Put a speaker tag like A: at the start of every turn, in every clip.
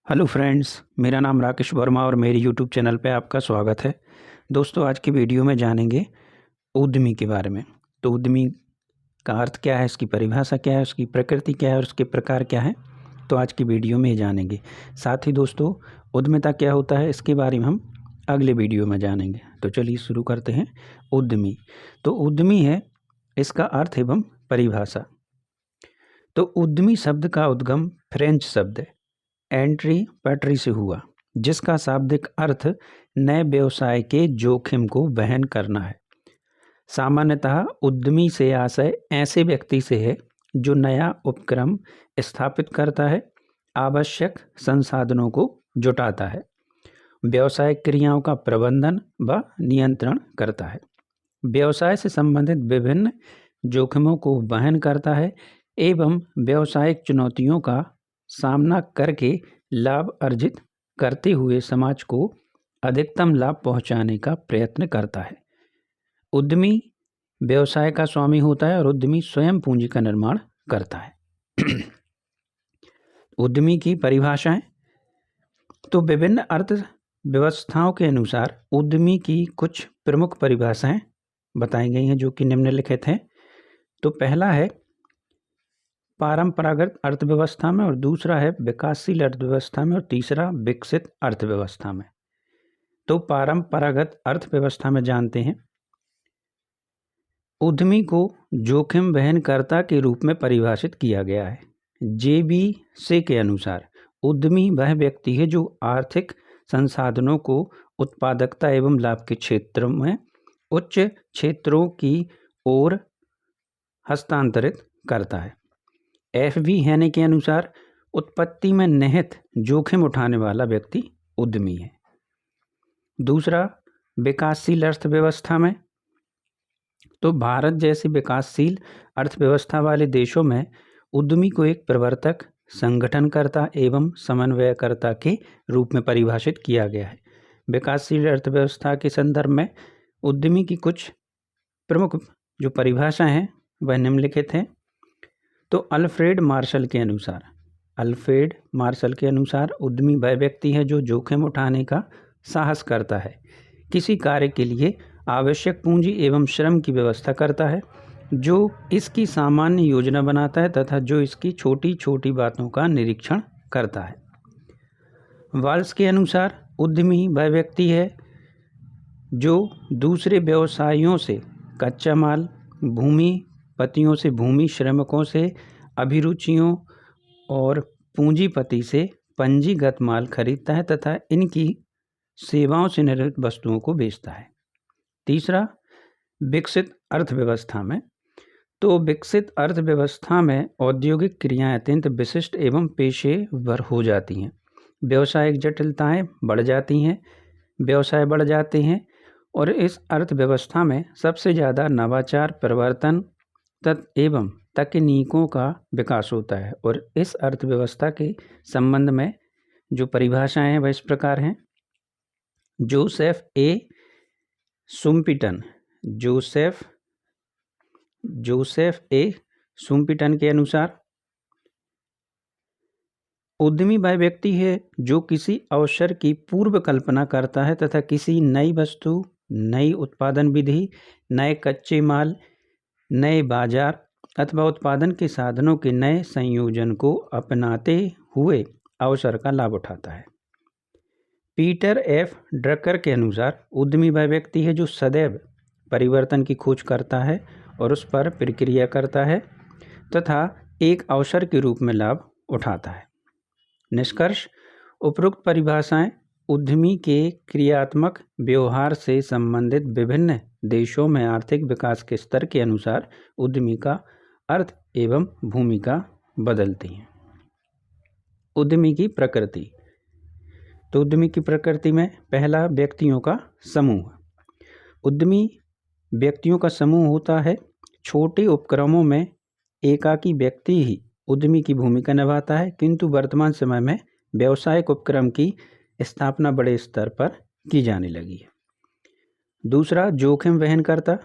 A: Hello friends, मेरा नाम राकेश वर्मा और मेरे यूट्यूब चैनल पे आपका स्वागत है। दोस्तों, आज की वीडियो में जानेंगे उद्यमी के बारे में। तो उद्यमी का अर्थ क्या है, इसकी परिभाषा क्या है, उसकी प्रकृति क्या है और उसके प्रकार क्या है, तो आज की वीडियो में ये जानेंगे। साथ ही दोस्तों, उद्यमिता क्या होता है, इसके बारे में हम अगले वीडियो में जानेंगे। तो चलिए शुरू करते हैं। उद्यमी तो उद्यमी है इसका अर्थ एवं परिभाषा। तो उद्यमी शब्द का उद्गम फ्रेंच शब्द है एंट्री पैट्री से हुआ, जिसका शाब्दिक अर्थ नए व्यवसाय के जोखिम को वहन करना है। सामान्यतः उद्यमी से आशय ऐसे व्यक्ति से है जो नया उपक्रम स्थापित करता है, आवश्यक संसाधनों को जुटाता है, व्यवसायिक क्रियाओं का प्रबंधन व नियंत्रण करता है, व्यवसाय से संबंधित विभिन्न जोखिमों को वहन करता है एवं व्यावसायिक चुनौतियों का सामना करके लाभ अर्जित करते हुए समाज को अधिकतम लाभ पहुंचाने का प्रयत्न करता है। उद्यमी व्यवसाय का स्वामी होता है और उद्यमी स्वयं पूंजी का निर्माण करता है। उद्यमी की परिभाषाएं। तो विभिन्न अर्थव्यवस्थाओं के अनुसार उद्यमी की कुछ प्रमुख परिभाषाएं बताई गई हैं, जो कि निम्नलिखित हैं। तो पहला है परंपरागत अर्थव्यवस्था में, और दूसरा है विकासशील अर्थव्यवस्था में, और तीसरा विकसित अर्थव्यवस्था में। तो परंपरागत अर्थव्यवस्था में जानते हैं, उद्यमी को जोखिम वहनकर्ता के रूप में परिभाषित किया गया है। JB के अनुसार उद्यमी वह व्यक्ति है जो आर्थिक संसाधनों को उत्पादकता एवं लाभ के क्षेत्र में उच्च क्षेत्रों की ओर हस्तांतरित करता है। FB हैने के अनुसार उत्पत्ति में निहित जोखिम उठाने वाला व्यक्ति उद्यमी है। दूसरा, विकासशील अर्थव्यवस्था में। तो भारत जैसी विकासशील अर्थव्यवस्था वाले देशों में उद्यमी को एक प्रवर्तक, संगठनकर्ता एवं समन्वयकर्ता के रूप में परिभाषित किया गया है। विकासशील अर्थव्यवस्था के संदर्भ में उद्यमी की कुछ प्रमुख जो परिभाषाएं हैं वह निम्नलिखित हैं। तो अल्फ्रेड मार्शल के अनुसार उद्यमी वह व्यक्ति है जो जोखिम उठाने का साहस करता है, किसी कार्य के लिए आवश्यक पूंजी एवं श्रम की व्यवस्था करता है, जो इसकी सामान्य योजना बनाता है तथा जो इसकी छोटी छोटी बातों का निरीक्षण करता है। वाल्स के अनुसार उद्यमी वह व्यक्ति है जो दूसरे व्यवसायियों से कच्चा माल, भूमिपतियों से भूमि, श्रमिकों से अभिरुचियों और पूंजीपति से पंजीगत माल खरीदता है तथा इनकी सेवाओं से निर्मित वस्तुओं को बेचता है। तीसरा, विकसित अर्थव्यवस्था में। तो विकसित अर्थव्यवस्था में औद्योगिक क्रियाएं अत्यंत विशिष्ट एवं पेशेवर हो जाती हैं, व्यावसायिक जटिलताएं बढ़ जाती हैं, व्यवसाय बढ़ जाते हैं, और इस अर्थव्यवस्था में सबसे ज़्यादा नवाचार, परिवर्तन एवं तकनीकों का विकास होता है। और इस अर्थव्यवस्था के संबंध में जो परिभाषाएं हैं वह इस प्रकार हैं। जोसेफ ए सुम्पिटन के अनुसार उद्यमी वह व्यक्ति है जो किसी अवसर की पूर्व कल्पना करता है तथा किसी नई वस्तु, नई उत्पादन विधि, नए कच्चे माल, नए बाजार अथवा उत्पादन के साधनों के नए संयोजन को अपनाते हुए अवसर का लाभ उठाता है। Peter F. ड्रकर के अनुसार उद्यमी वह व्यक्ति है जो सदैव परिवर्तन की खोज करता है और उस पर प्रक्रिया करता है तथा एक अवसर के रूप में लाभ उठाता है। निष्कर्ष, उपरोक्त परिभाषाएं उद्यमी के क्रियात्मक व्यवहार से संबंधित विभिन्न देशों में आर्थिक विकास के स्तर के अनुसार उद्यमी का अर्थ एवं भूमिका बदलती हैं। उद्यमी की प्रकृति। तो उद्यमी की प्रकृति में पहला, व्यक्तियों का समूह। उद्यमी व्यक्तियों का समूह होता है। छोटे उपक्रमों में एकाकी व्यक्ति ही उद्यमी की भूमिका निभाता है, किंतु वर्तमान समय में व्यावसायिक उपक्रम की स्थापना बड़े स्तर पर की जाने लगी है। दूसरा, जोखिम वहन करता।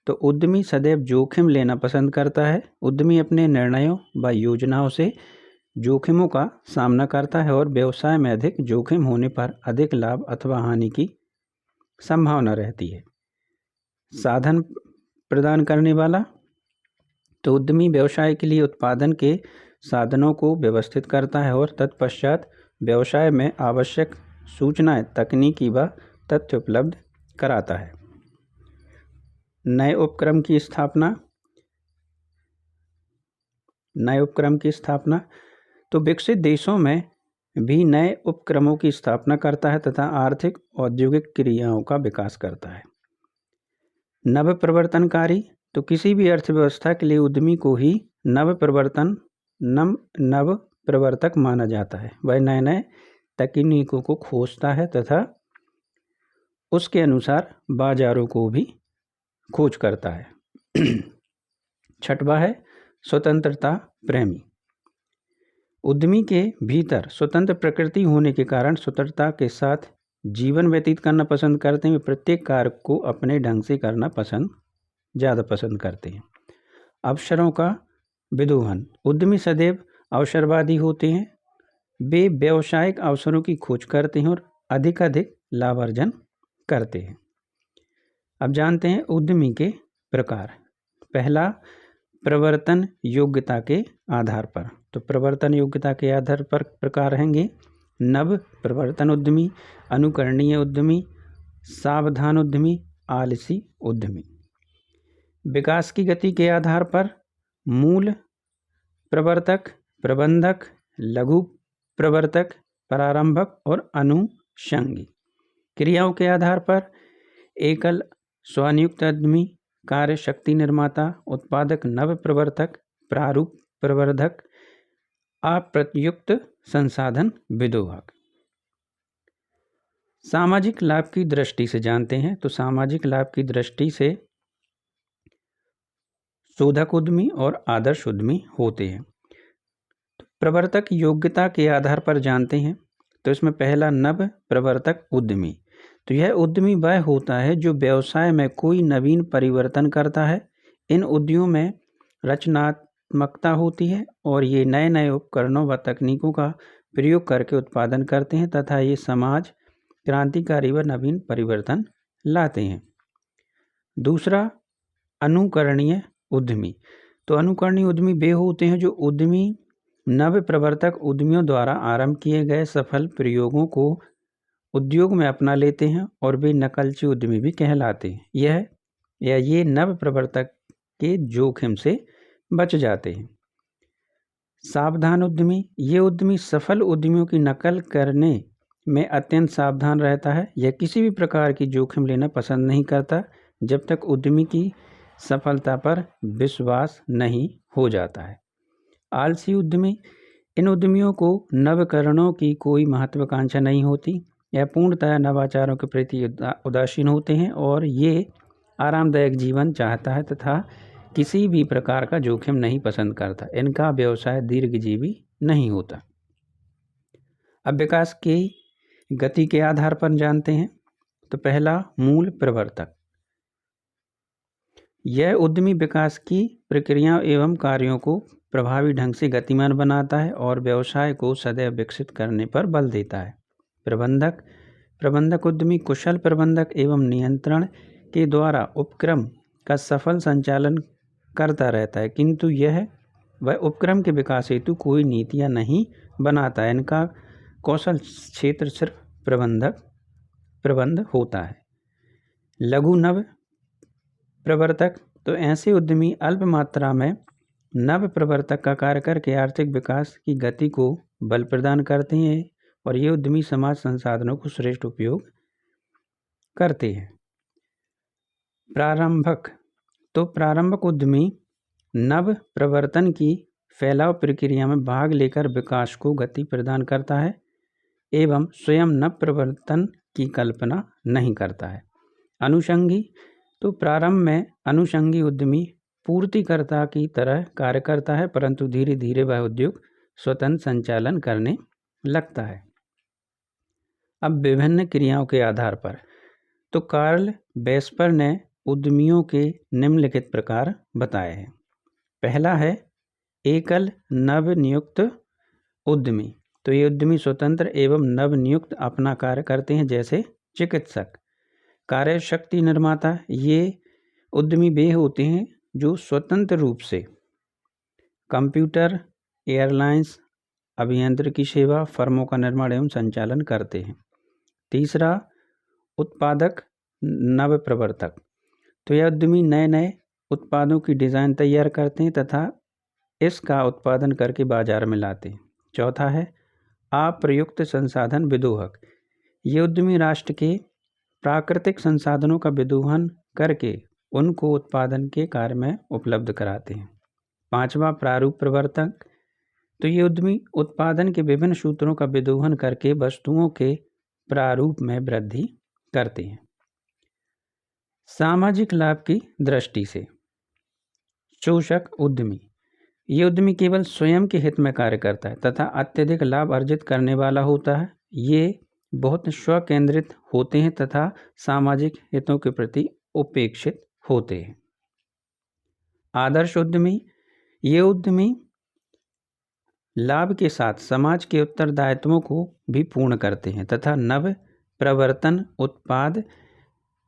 A: तो उद्यमी सदैव जोखिम लेना पसंद करता है। उद्यमी अपने निर्णयों व योजनाओं से जोखिमों का सामना करता है और व्यवसाय में अधिक जोखिम होने पर अधिक लाभ अथवा हानि की संभावना रहती है। साधन प्रदान करने वाला, तो उद्यमी व्यवसाय के लिए उत्पादन के साधनों को व्यवस्थित करता है और तत्पश्चात व्यवसाय में आवश्यक सूचनाएं, तकनीकी व तथ्य उपलब्ध कराता है। नए उपक्रम की स्थापना, तो विकसित देशों में भी नए उपक्रमों की स्थापना करता है तथा आर्थिक औद्योगिक क्रियाओं का विकास करता है। नव प्रवर्तनकारी, तो किसी भी अर्थव्यवस्था के लिए उद्यमी को ही नव प्रवर्तक माना जाता है। वह नए नए तकनीकों को खोजता है तथा उसके अनुसार बाजारों को भी खोज करता है। छठवां है स्वतंत्रता प्रेमी। उद्यमी के भीतर स्वतंत्र प्रकृति होने के कारण स्वतंत्रता के साथ जीवन व्यतीत करना पसंद करते हैं। प्रत्येक कार्य को अपने ढंग से करना ज़्यादा पसंद करते हैं। अवसरों का विदोहन, उद्यमी सदैव अवसरवादी होते हैं। वे व्यावसायिक अवसरों की खोज करते हैं और अधिक लाभार्जन करते हैं। अब जानते हैं उद्यमी के प्रकार। पहला, प्रवर्तन योग्यता के आधार पर, तो प्रवर्तन योग्यता के आधार पर प्रकार रहेंगे नव प्रवर्तन उद्यमी, अनुकरणीय उद्यमी, सावधान उद्यमी, आलसी उद्यमी। विकास की गति के आधार पर मूल प्रवर्तक, प्रबंधक, लघु प्रवर्तक, प्रारंभक और अनुषंगी। क्रियाओं के आधार पर एकल स्वनियुक्त उद्यमी, कार्य शक्ति निर्माता, उत्पादक नव प्रवर्तक, प्रारूप प्रवर्धक, अप्रयुक्त संसाधन विदोहक। सामाजिक लाभ की दृष्टि से जानते हैं, तो सामाजिक लाभ की दृष्टि से शोधक उद्यमी और आदर्श उद्यमी होते हैं। प्रवर्तक योग्यता के आधार पर जानते हैं, तो इसमें पहला नव प्रवर्तक उद्यमी, तो यह उद्यमी वह होता है जो व्यवसाय में कोई नवीन परिवर्तन करता है। इन उद्यमों में रचनात्मकता होती है और ये नए नए उपकरणों व तकनीकों का प्रयोग करके उत्पादन करते हैं तथा ये समाज क्रांतिकारी व नवीन परिवर्तन लाते हैं। दूसरा, अनुकरणीय उद्यमी, तो अनुकरणीय उद्यमी वे होते हैं जो उद्यमी नव प्रवर्तक उद्यमियों द्वारा आरंभ किए गए सफल प्रयोगों को उद्योग में अपना लेते हैं और वे नकलची उद्यमी भी कहलाते हैं। ये नव प्रवर्तक के जोखिम से बच जाते हैं। सावधान उद्यमी, ये उद्यमी सफल उद्यमियों की नकल करने में अत्यंत सावधान रहता है। यह किसी भी प्रकार की जोखिम लेना पसंद नहीं करता जब तक उद्यमी की सफलता पर विश्वास नहीं हो जाता है। आलसी उद्यमी, इन उद्यमियों को नवकरणों की कोई महत्वाकांक्षा नहीं होती। यह पूर्णतः नवाचारों के प्रति उदासीन होते हैं और ये आरामदायक जीवन चाहता है तथा किसी भी प्रकार का जोखिम नहीं पसंद करता। इनका व्यवसाय दीर्घजीवी नहीं होता। अब विकास की गति के आधार पर जानते हैं, तो पहला, मूल प्रवर्तक, यह उद्यमी विकास की प्रक्रिया एवं कार्यों को प्रभावी ढंग से गतिमान बनाता है और व्यवसाय को सदैव विकसित करने पर बल देता है। प्रबंधक उद्यमी कुशल प्रबंधक एवं नियंत्रण के द्वारा उपक्रम का सफल संचालन करता रहता है, किंतु वह उपक्रम के विकास हेतु कोई नीतियाँ नहीं बनाता है। इनका कौशल क्षेत्र सिर्फ प्रबंध होता है। लघु नव प्रवर्तक, तो ऐसे उद्यमी अल्प मात्रा में नव प्रवर्तक का कार्य करके आर्थिक विकास की गति को बल प्रदान करते हैं और ये उद्यमी समाज संसाधनों को श्रेष्ठ उपयोग करते हैं। प्रारंभक, तो प्रारंभक उद्यमी नव प्रवर्तन की फैलाव प्रक्रिया में भाग लेकर विकास को गति प्रदान करता है एवं स्वयं नव प्रवर्तन की कल्पना नहीं करता है। अनुषंगी, तो प्रारंभ में अनुषंगी उद्यमी पूर्तिकर्ता की तरह कार्य करता है, परंतु धीरे धीरे वह उद्योग स्वतंत्र संचालन करने लगता है। अब विभिन्न क्रियाओं के आधार पर, तो कार्ल वेस्पर ने उद्यमियों के निम्नलिखित प्रकार बताए हैं। पहला है एकल नवनियुक्त उद्यमी, तो ये उद्यमी स्वतंत्र एवं नवनियुक्त अपना कार्य करते हैं, जैसे चिकित्सक। कार्य शक्ति निर्माता, ये उद्यमी वे होते हैं जो स्वतंत्र रूप से कंप्यूटर, एयरलाइंस, अभियांत्रिकी सेवा फर्मों का निर्माण एवं संचालन करते हैं। तीसरा, उत्पादक नवप्रवर्तक, तो यह उद्यमी नए नए उत्पादों की डिज़ाइन तैयार करते हैं तथा इसका उत्पादन करके बाजार में लाते हैं। चौथा है अप्रयुक्त संसाधन विदोहक, ये उद्यमी राष्ट्र के प्राकृतिक संसाधनों का विदोहन करके उनको उत्पादन के कार्य में उपलब्ध कराते हैं। पांचवा, प्रारूप प्रवर्तक, तो ये उद्यमी उत्पादन के विभिन्न सूत्रों का विदोहन करके वस्तुओं के प्रारूप में वृद्धि करते हैं। सामाजिक लाभ की दृष्टि से शोषक उद्यमी, ये उद्यमी केवल स्वयं के हित में कार्य करता है तथा अत्यधिक लाभ अर्जित करने वाला होता है। ये बहुत स्वकेंद्रित होते हैं तथा सामाजिक हितों के प्रति उपेक्षित होते हैं। आदर्श उद्यमी, ये उद्यमी लाभ के साथ समाज के उत्तरदायित्वों को भी पूर्ण करते हैं तथा नव प्रवर्तन, उत्पाद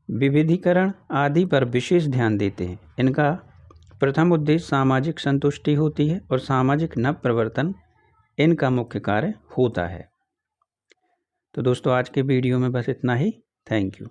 A: विविधीकरण आदि पर विशेष ध्यान देते हैं। इनका प्रथम उद्देश्य सामाजिक संतुष्टि होती है और सामाजिक नव प्रवर्तन इनका मुख्य कार्य होता है। तो दोस्तों, आज के वीडियो में बस इतना ही। Thank you.